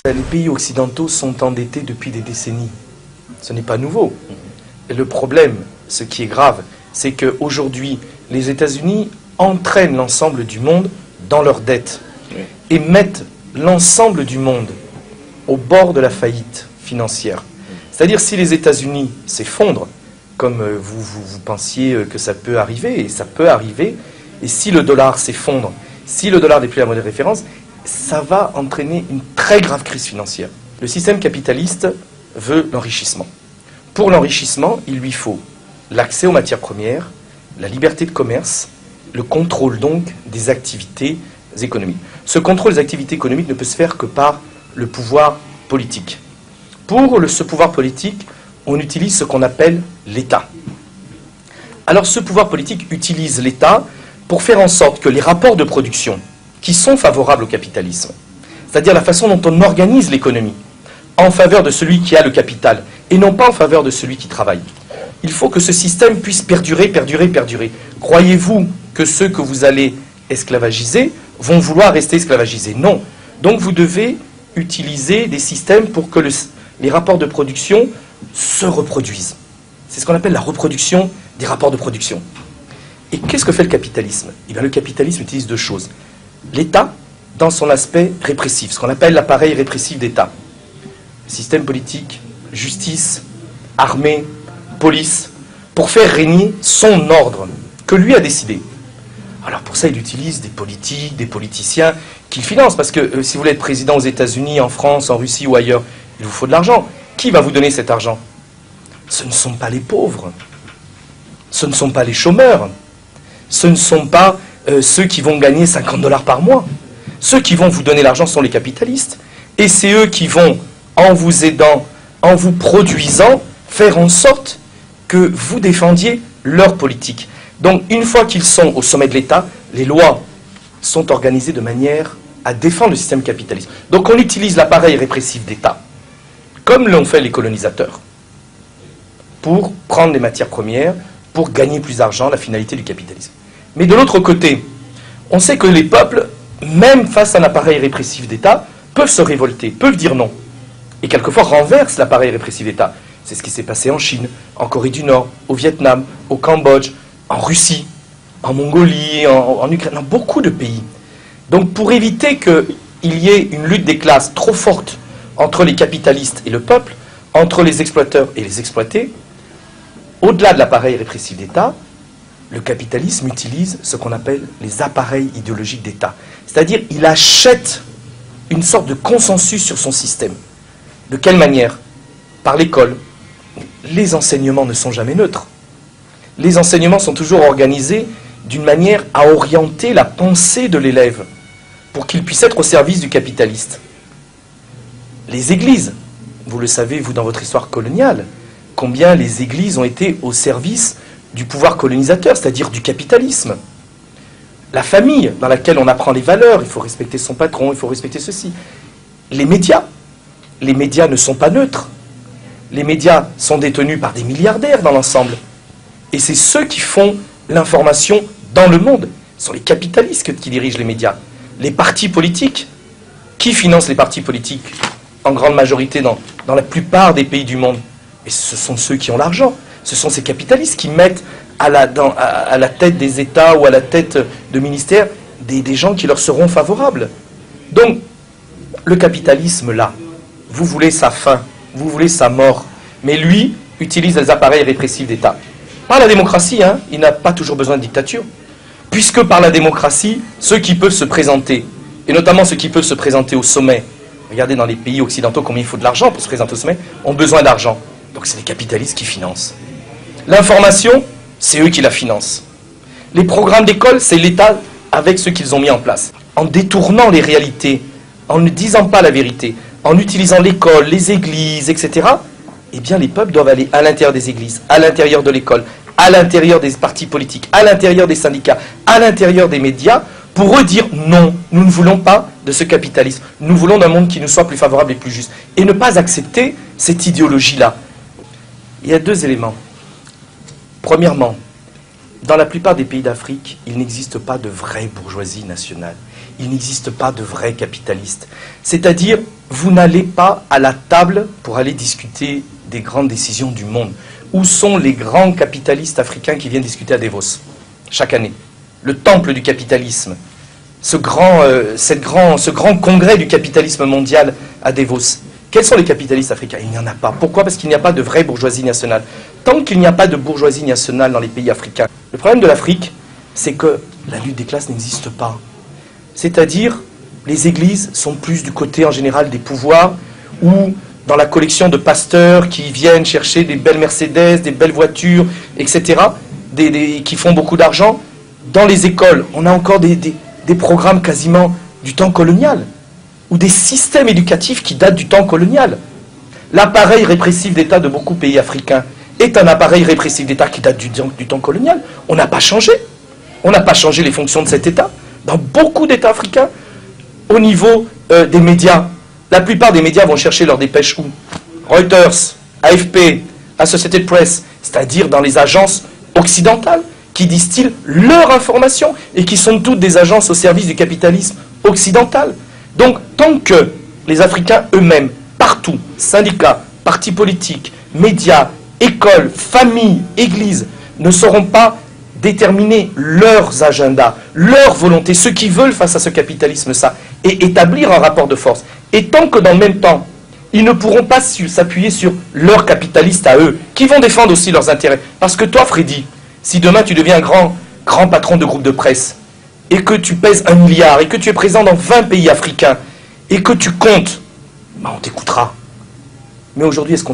Les pays occidentaux sont endettés depuis des décennies. Ce n'est pas nouveau. Et le problème, ce qui est grave, c'est qu'aujourd'hui, les États-Unis entraînent l'ensemble du monde dans leurs dettes et mettent l'ensemble du monde au bord de la faillite financière. C'est-à-dire, si les États-Unis s'effondrent, comme vous pensiez que ça peut arriver, et ça peut arriver, et si le dollar s'effondre, si le dollar n'est plus la monnaie de référence, ça va entraîner une très grave crise financière. Le système capitaliste veut l'enrichissement. Pour l'enrichissement, il lui faut l'accès aux matières premières, la liberté de commerce, le contrôle donc des activités économiques. Ce contrôle des activités économiques ne peut se faire que par le pouvoir politique. Pour ce pouvoir politique, on utilise ce qu'on appelle l'État. Alors ce pouvoir politique utilise l'État pour faire en sorte que les rapports de production qui sont favorables au capitalisme, c'est-à-dire la façon dont on organise l'économie, en faveur de celui qui a le capital, et non pas en faveur de celui qui travaille. Il faut que ce système puisse perdurer, perdurer, perdurer. Croyez-vous que ceux que vous allez esclavagiser vont vouloir rester esclavagisés? Non. Donc vous devez utiliser des systèmes pour que les rapports de production se reproduisent. C'est ce qu'on appelle la reproduction des rapports de production. Et qu'est-ce que fait le capitalisme? Eh bien, le capitalisme utilise deux choses. L'État, dans son aspect répressif, ce qu'on appelle l'appareil répressif d'État. Système politique, justice, armée, police, pour faire régner son ordre, que lui a décidé. Alors pour ça, il utilise des politiques, des politiciens qu'il finance, parce que si vous voulez être président aux États-Unis, en France, en Russie ou ailleurs, il vous faut de l'argent. Qui va vous donner cet argent? Ce ne sont pas les pauvres, ce ne sont pas les chômeurs, ce ne sont pas ceux qui vont gagner 50 $ par mois. Ceux qui vont vous donner l'argent sont les capitalistes. Et c'est eux qui vont, en vous aidant, en vous produisant, faire en sorte que vous défendiez leur politique. Donc, une fois qu'ils sont au sommet de l'État, les lois sont organisées de manière à défendre le système capitaliste. Donc, on utilise l'appareil répressif d'État, comme l'ont fait les colonisateurs, pour prendre les matières premières, pour gagner plus d'argent, la finalité du capitalisme. Mais de l'autre côté, on sait que les peuples, même face à un appareil répressif d'État, peuvent se révolter, peuvent dire non. Et quelquefois renversent l'appareil répressif d'État. C'est ce qui s'est passé en Chine, en Corée du Nord, au Vietnam, au Cambodge, en Russie, en Mongolie, en Ukraine, dans beaucoup de pays. Donc pour éviter qu'il y ait une lutte des classes trop forte entre les capitalistes et le peuple, entre les exploiteurs et les exploités, au-delà de l'appareil répressif d'État, le capitalisme utilise ce qu'on appelle les appareils idéologiques d'État. C'est-à-dire il achète une sorte de consensus sur son système. De quelle manière? Par l'école. Les enseignements ne sont jamais neutres. Les enseignements sont toujours organisés d'une manière à orienter la pensée de l'élève pour qu'il puisse être au service du capitaliste. Les églises, vous le savez, vous, dans votre histoire coloniale, combien les églises ont été au service du pouvoir colonisateur, c'est-à-dire du capitalisme. La famille, dans laquelle on apprend les valeurs, il faut respecter son patron, il faut respecter ceci. Les médias ne sont pas neutres. Les médias sont détenus par des milliardaires dans l'ensemble. Et c'est ceux qui font l'information dans le monde. Ce sont les capitalistes qui dirigent les médias. Les partis politiques, qui financent les partis politiques en grande majorité dans la plupart des pays du monde? Et ce sont ceux qui ont l'argent. Ce sont ces capitalistes qui mettent à la tête des États ou à la tête de ministères des gens qui leur seront favorables. Donc, le capitalisme, là, vous voulez sa fin, vous voulez sa mort. Mais lui utilise les appareils répressifs d'État. Par la démocratie, hein, il n'a pas toujours besoin de dictature. Puisque par la démocratie, ceux qui peuvent se présenter, et notamment ceux qui peuvent se présenter au sommet, regardez dans les pays occidentaux combien il faut de l'argent pour se présenter au sommet, ont besoin d'argent. Donc c'est les capitalistes qui financent. L'information, c'est eux qui la financent. Les programmes d'école, c'est l'État avec ceux qu'ils ont mis en place. En détournant les réalités, en ne disant pas la vérité, en utilisant l'école, les églises, etc., eh bien les peuples doivent aller à l'intérieur des églises, à l'intérieur de l'école, à l'intérieur des partis politiques, à l'intérieur des syndicats, à l'intérieur des médias, pour eux dire non, nous ne voulons pas de ce capitalisme. Nous voulons d'un monde qui nous soit plus favorable et plus juste. Et ne pas accepter cette idéologie-là. Il y a deux éléments. Premièrement, dans la plupart des pays d'Afrique, il n'existe pas de vraie bourgeoisie nationale. il n'existe pas de vrais capitalistes. C'est-à-dire, vous n'allez pas à la table pour aller discuter des grandes décisions du monde. Où sont les grands capitalistes africains qui viennent discuter à Davos chaque année? Le temple du capitalisme, ce grand congrès du capitalisme mondial à Davos. Quels sont les capitalistes africains? Il n'y en a pas. Pourquoi? Parce qu'il n'y a pas de vraie bourgeoisie nationale. Tant qu'il n'y a pas de bourgeoisie nationale dans les pays africains, le problème de l'Afrique, c'est que la lutte des classes n'existe pas. C'est-à-dire, les églises sont plus du côté en général des pouvoirs, ou dans la collection de pasteurs qui viennent chercher des belles Mercedes, des belles voitures, etc., qui font beaucoup d'argent. Dans les écoles, on a encore des programmes quasiment du temps colonial, ou des systèmes éducatifs qui datent du temps colonial. L'appareil répressif d'État de beaucoup de pays africains est un appareil répressif d'État qui date du temps colonial. On n'a pas changé. On n'a pas changé les fonctions de cet État. Dans beaucoup d'États africains, au niveau des médias, la plupart des médias vont chercher leurs dépêches où? Reuters, AFP, Associated Press, c'est-à-dire dans les agences occidentales qui distillent leur information et qui sont toutes des agences au service du capitalisme occidental. Donc, tant que les Africains eux-mêmes, partout, syndicats, partis politiques, médias, écoles, familles, églises, ne sauront pas déterminer leurs agendas, leurs volontés, ce qu'ils veulent face à ce capitalisme, ça, et établir un rapport de force. Et tant que dans le même temps, ils ne pourront pas s'appuyer sur leurs capitalistes à eux, qui vont défendre aussi leurs intérêts. Parce que toi, Freddy, si demain tu deviens grand patron de groupe de presse, et que tu pèses 1 milliard, et que tu es présent dans 20 pays africains, et que tu comptes, on t'écoutera. Mais aujourd'hui, est-ce qu'on